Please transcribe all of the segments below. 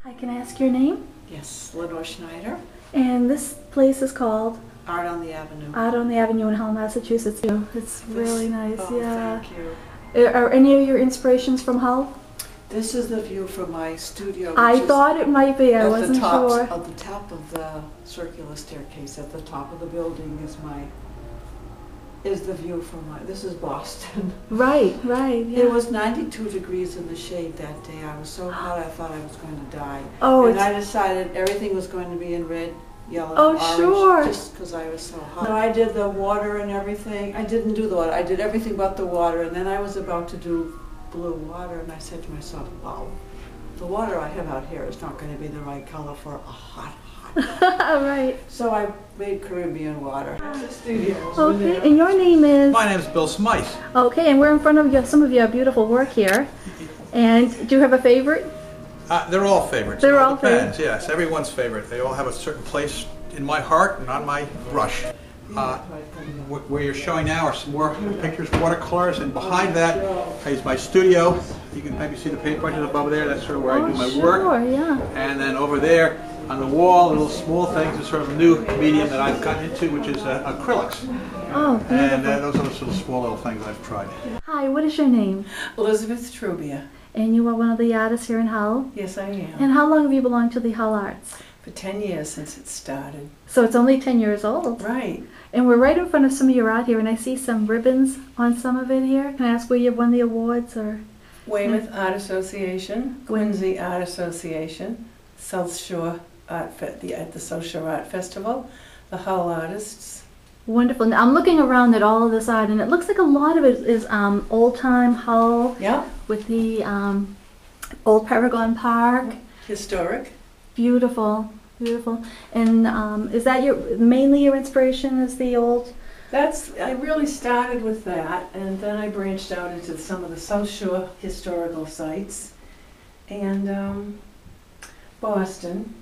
Hi, can I ask your name? Yes, Lenore Schneider. And this place is called? Art on the Avenue. Art on the Avenue in Hull, Massachusetts. It's really nice, oh, yeah. Thank you. Are any of your inspirations from Hull? This is the view from my studio. I thought it might be, I wasn't sure. At the top of the circular staircase, at the top of the building is the view from my, this is Boston. Right, yeah. It was 92 degrees in the shade that day. I was so hot I thought I was going to die. Oh, and I decided everything was going to be in red, yellow, orange, sure. just because I was so hot. So I did the water and everything. I didn't do the water. I did everything but the water, and then I was about to do blue water, and I said to myself, wow, the water I have out here is not going to be the right color for a hot Right. So I made Caribbean water. The studios. Okay, and your name is? My name is Bill Smythe. Okay, and we're in front of some of your beautiful work here. And do you have a favorite? They're all favorites. They're all depends, favorites. yes. Everyone's favorite. They all have a certain place in my heart and on my brush. Where you're showing now are some more pictures, watercolors, and behind that is my studio. You can maybe see the paintbrushes above there. That's sort of where I do my work. Yeah. And then over there on the wall, little small things, is sort of a new medium that I've gotten into, which is acrylics. Oh, beautiful. And those are the sort of small little things I've tried. Hi, what is your name? Elizabeth Trubia. And you are one of the artists here in Hull? Yes, I am. And how long have you belonged to the Hull Arts? For 10 years since it started. So it's only 10 years old. Right. And we're right in front of some of your art here, and I see some ribbons on some of it here. Can I ask where you won the awards? Or Weymouth Art Association, Quincy Art Association, South Shore at the South Shore Art Festival, the Hull Artists. Wonderful. Now, I'm looking around at all of this art, and it looks like a lot of it is old-time Hull. Yeah. With the old Paragon Park. Historic. Beautiful, beautiful. And is that mainly your inspiration? Is the old? I really started with that, and then I branched out into some of the South Shore historical sites, and Boston.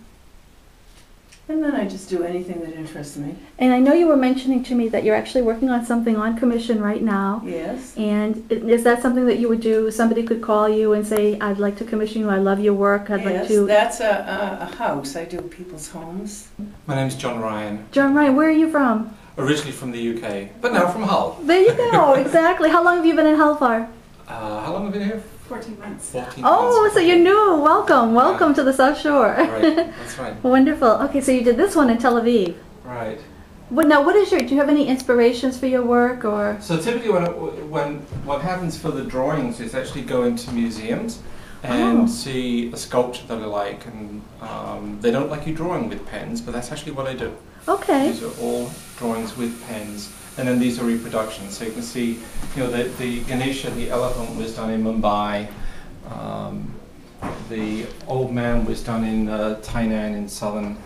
And then I just do anything that interests me. And I know you were mentioning to me that you're actually working on something on commission right now. Yes. And is that something that you would do? Somebody could call you and say, I'd like to commission you, I love your work, I'd like to... Yes, that's a house. I do people's homes. My name's John Ryan. John Ryan, where are you from? Originally from the UK, but now from Hull. There you go, exactly. How long have you been in Hull for? How long have you been here? 14 months. 14 Oh, months. so you're new. Welcome to the South Shore. Right, that's right. Wonderful. Okay, so you did this one in Tel Aviv. Right. Now, do you have any inspirations for your work, or? So typically what happens for the drawings is actually go into museums and see a sculpture that I like, and they don't like you drawing with pens, but that's actually what I do. Okay. These are all drawings with pens, and then these are reproductions. So you can see, the Ganesha, the elephant, was done in Mumbai. The old man was done in Tainan in southern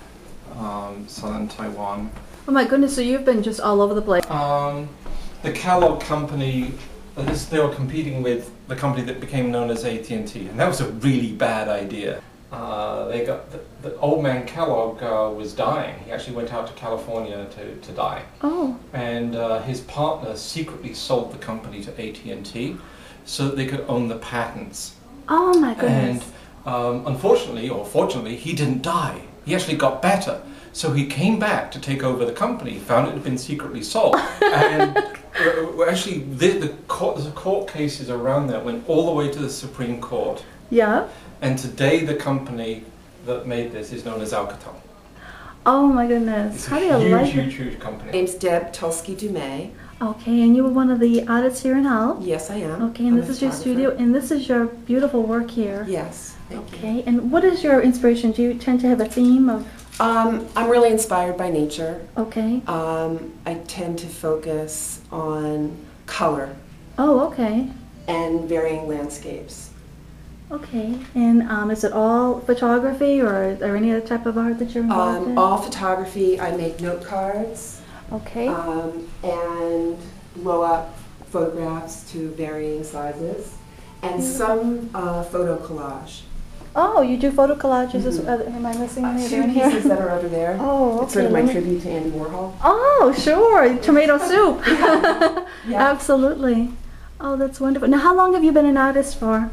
Taiwan. Oh my goodness, so you've been just all over the place. The Kellogg company, they were competing with the company that became known as AT&T, and that was a really bad idea. The old man Kellogg was dying. He actually went out to California to die. Oh. And his partner secretly sold the company to AT&T so that they could own the patents. Oh my goodness. And unfortunately, or fortunately, he didn't die. He actually got better. So he came back to take over the company, found it had been secretly sold. And actually, the court cases around that went all the way to the Supreme Court. Yeah. And today the company that made this is known as Alcatel. Oh my goodness. It's How do a you like it? huge company. My name's Deb Tulsky-Dumay. Okay, and you were one of the artists here in Hull? Yes, I am. Okay, and I'm this a is your photographer. studio, and this is your beautiful work here. Yes, thank you. Okay, and what is your inspiration? Do you tend to have a theme of? I'm really inspired by nature. Okay. I tend to focus on color Oh, okay. and varying landscapes. Okay, and is it all photography, or is there any other type of art that you're involved in? All photography. I make note cards Okay. and blow up photographs to varying sizes, and some photo collage. Oh, you do photo collages? Am I missing any? Two pieces that are over there. Oh, okay. It's sort of my tribute to Andy Warhol. Oh, sure. Tomato soup. Yeah. Absolutely. Oh, that's wonderful. Now, how long have you been an artist for?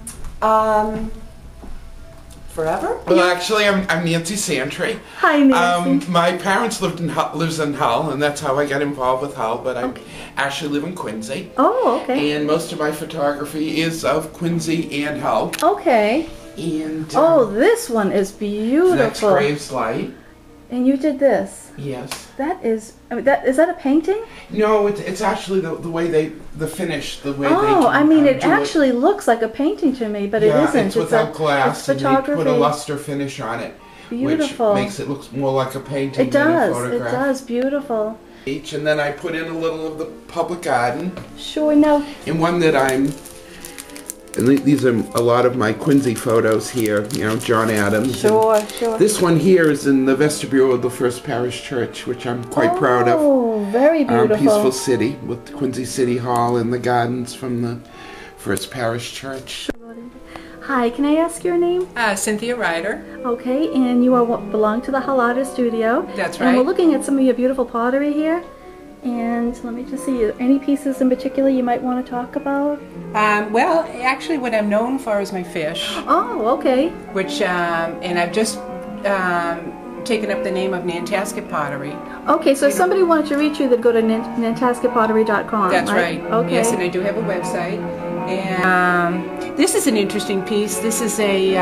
forever. Well, actually, I'm Nancy Santry. Hi, Nancy. My parents lives in Hull, and that's how I got involved with Hull. But I actually live in Quincy, Oh, okay. and most of my photography is of Quincy and Hull. Okay. And Oh, this one is beautiful. that's Graves Light. And you did this. Yes. That is, I mean, is that a painting? No, it's actually the way the finish, the way they Oh, I mean, it do actually looks like a painting to me, but Yeah, it isn't. it's without glass, it's and they photography. put a luster finish on it, Beautiful. which makes it look more like a painting It than a does. It photograph. does. Beautiful. And then I put in a little of the public garden, Sure. Now, and one that and these are a lot of my Quincy photos here, you know, John Adams. sure. This one here is in the vestibule of the First Parish Church, which I'm quite proud of. Oh, very beautiful. Peaceful city with Quincy City Hall and the gardens from the First Parish Church. Hi, can I ask your name? Cynthia Ryder. Okay, and you belong to the Halata Studio. That's And we're right. looking at some of your beautiful pottery here. And let me just see, any pieces in particular you might want to talk about? Well, actually, what I'm known for is my fish, Oh, okay. which, and I've just taken up the name of Nantasket Pottery. Okay, so if somebody wanted to reach you, they'd go to nantasketpottery.com. That's right. Okay. Yes, and I do have a website. And this is an interesting piece. This is a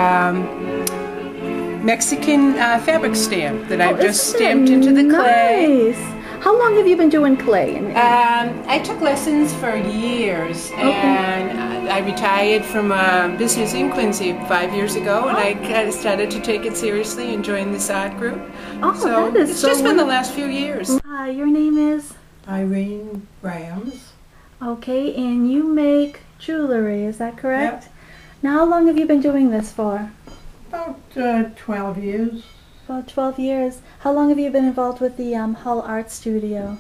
Mexican fabric stamp that I've just Isn't it stamped into the clay. Nice. How long have you been doing clay? I took lessons for years, and I retired from business in Quincy 5 years ago, and I kind of started to take it seriously and join this art group. Oh, So that is it's so just been the wonderful. last few years. Hi, your name is? Irene Rams. Okay, and you make jewelry, is that correct? Now, how long have you been doing this for? About 12 years. About 12 years. How long have you been involved with the Hull Art Studio?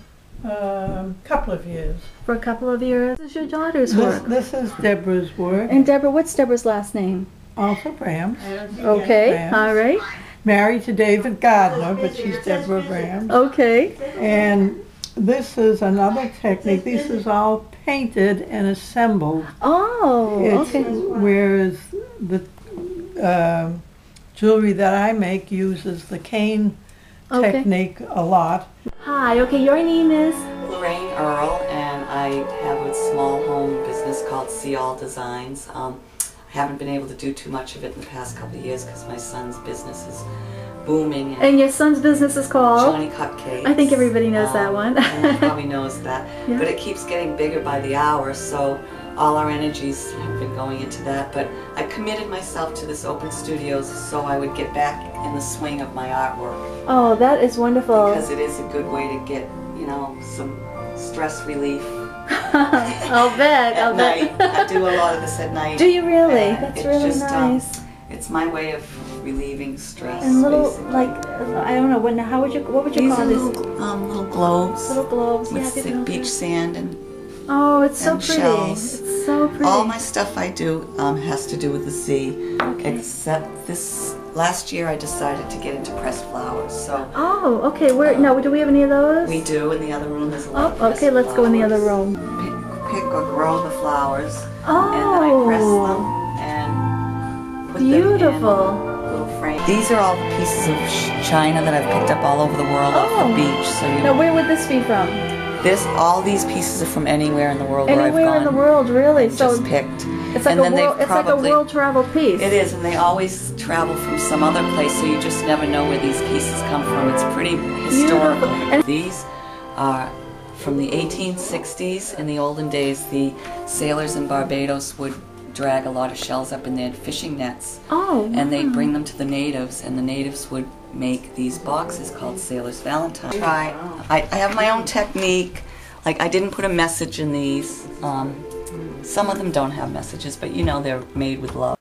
Couple of years. For a couple of years. This is your daughter's work. This is Deborah's work. And Deborah, what's Deborah's last name? Also Rams. Okay, Rams. all right. Married to David Gardner, but she's Deborah Rams. Okay. And this is another technique. This is all painted and assembled. Oh, It's, okay. Whereas the jewelry that I make uses the cane Okay. technique a lot. Hi, okay, your name is? Lorraine Earl, and I have a small home business called See All Designs. I haven't been able to do too much of it in the past couple of years because my son's business is booming. And your son's business is called? Johnny Cupcakes. I think everybody knows that one. Everyone probably knows that. Yeah. But it keeps getting bigger by the hour, so all our energies have been going into that. But I committed myself to this open studios so I would get back in the swing of my artwork. Oh, that is wonderful. Because it is a good way to get, you know, some stress relief. I'll bet, At I'll bet. night. I do a lot of this at night. Do you really? And That's it's really just, nice. It's my way of relieving stress. And little, basically. like, I don't know, what would you These call are this? little globes Little globes, with yeah. thick different- beach sand and Oh, it's so and pretty. shells. It's so pretty. all my stuff I do has to do with the sea. Okay. Except this last year I decided to get into pressed flowers. So Oh, okay. Where? No, do we have any of those? we do. In the other room there's a lot of Oh, okay. pressed Let's go in the other flowers. room. Pick or grow the flowers. Oh, And then I press them and put them beautiful. in little frames. These are all the pieces of china that I've picked up all over the world off Oh. the beach. So Now, you, where would this be from? all these pieces are from anywhere in the world where I've Anywhere gone. in the world, really. and So just picked. it's like and a then they've world. It's like a probably- world travel piece. It is, and they always travel from some other place, so you just never know where these pieces come from. It's pretty historical. Beautiful. And- These are from the 1860s. In the olden days, the sailors in Barbados would drag a lot of shells up in their fishing nets, Oh. and they'd wow. bring them to the natives, and the natives would make these boxes called Sailor's Valentine. I have my own technique. Like, I didn't put a message in these. Some of them don't have messages, but you know they're made with love.